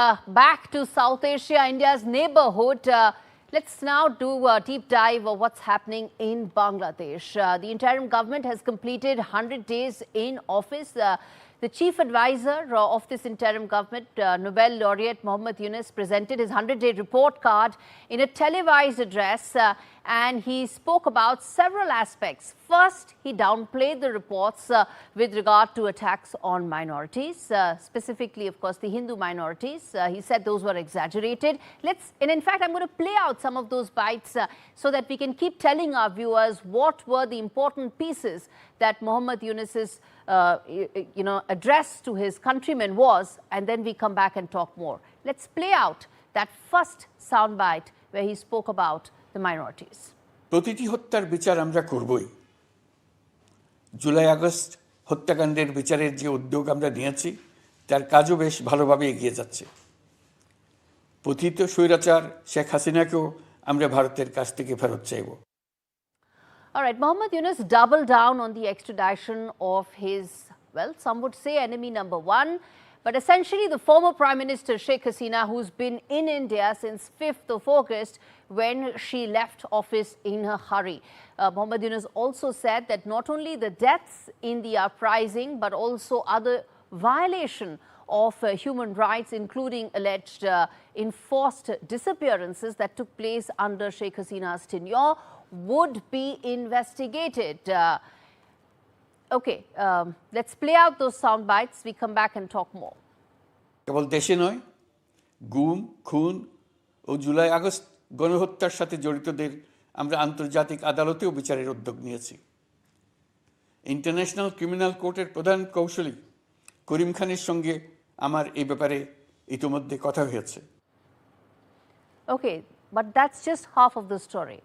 Back to South Asia, India's neighborhood. Let's now do a deep dive of what's happening in Bangladesh. The interim government has completed 100 days in office. The chief advisor of this interim government, Nobel laureate Mohammad Yunus, presented his 100-day report card in a televised address and he spoke about several aspects. First, he downplayed the reports with regard to attacks on minorities, specifically, of course, the Hindu minorities. He said those were exaggerated. And in fact, I'm going to play out some of those bites so that we can keep telling our viewers what were the important pieces that Mohammad Yunus's address to his countrymen was, and then we come back and talk more. Let's play out that first soundbite where he spoke about the minorities. প্রতিটি হত্যার বিচার আমরা করবই। July August হত্যাকাণ্ডের বিচারের যে উদ্যোগ আমরা নিয়েছি তার কাজও বেশ ভালোভাবে এগিয়ে যাচ্ছে। পতিত স্বৈরাচার শেখ হাসিনাকেও আমরা ভারতের কাছ থেকে ফেরত চাইব। All right, Mohammad Yunus doubled down on the extradition of his, well, some would say enemy number one, but essentially the former Prime Minister Sheikh Hasina, who's been in India since 5th of August when she left office in a hurry. Mohammad Yunus also said that not only the deaths in the uprising, but also other violation of human rights, including alleged enforced disappearances that took place under Sheikh Hasina's tenure, would be investigated. Let's play out those sound bites. We come back and talk more. কেবল দেশে নয়, গুম, খুন ও July August গণহত্যার সাথে জড়িতদের আমরা আন্তর্জাতিক আদালতেও বিচারের উদ্যোগ নিয়েছি। ইন্টারন্যাশনাল ক্রিমিনাল কোর্টের প্রধান কৌশলী করিম খানের সঙ্গে আমার এই ব্যাপারে ইতিমধ্যে কথা হয়েছে। Okay, but that's just half of the story.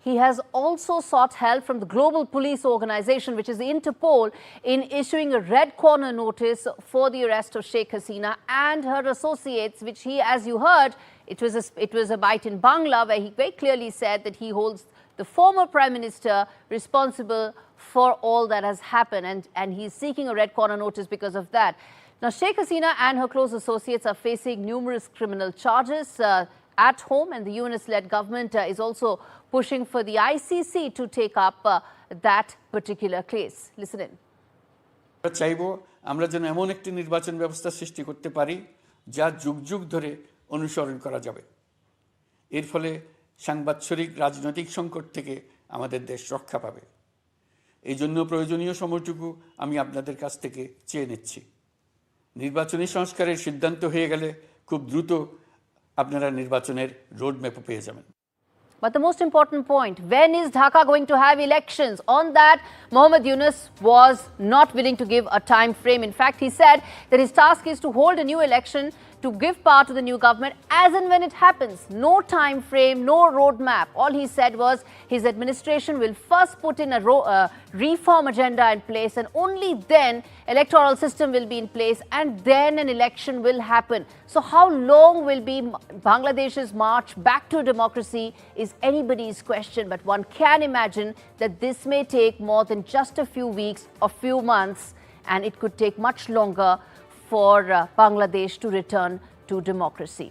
He has also sought help from the global police organization, which is Interpol, in issuing a red corner notice for the arrest of Sheikh Hasina and her associates, which he, as you heard, it was a bite in Bangla, where he very clearly said that he holds the former Prime Minister responsible for all that has happened, and he's seeking a red corner notice because of that. Now, Sheikh Hasina and her close associates are facing numerous criminal charges at home, and the Yunus-led government is also pushing for the ICC to take up that particular case. Listen in. চাইবো আমরা যেন এমন একটি নির্বাচন ব্যবস্থা সৃষ্টি করতে পারি যা যুগ যুগ ধরে অনুসরণ করা যাবে। এর ফলে সাংবাৎসরিক রাজনৈতিক সংকট থেকে আমাদের দেশ রক্ষা পাবে। এই জন্য প্রয়োজনীয় সময়টুকু আমি আপনাদের কাছ থেকে চেয়ে নিচ্ছি। নির্বাচনী সংস্কারের সিদ্ধান্ত হয়ে গেলে খুব দ্রুত আপনারা নির্বাচনের রোড ম্যাপও পেয়ে যাবেন। But the most important point, when is Dhaka going to have elections? On that, Mohammad Yunus was not willing to give a time frame. In fact, he said that his task is to hold a new election to give power to the new government as and when it happens. No time frame, no roadmap. All he said was his administration will first put in a reform agenda in place, and only then electoral system will be in place, and then an election will happen. So how long will be Bangladesh's march back to democracy is anybody's question, but one can imagine that this may take more than just a few weeks or few months, and it could take much longer for Bangladesh to return to democracy.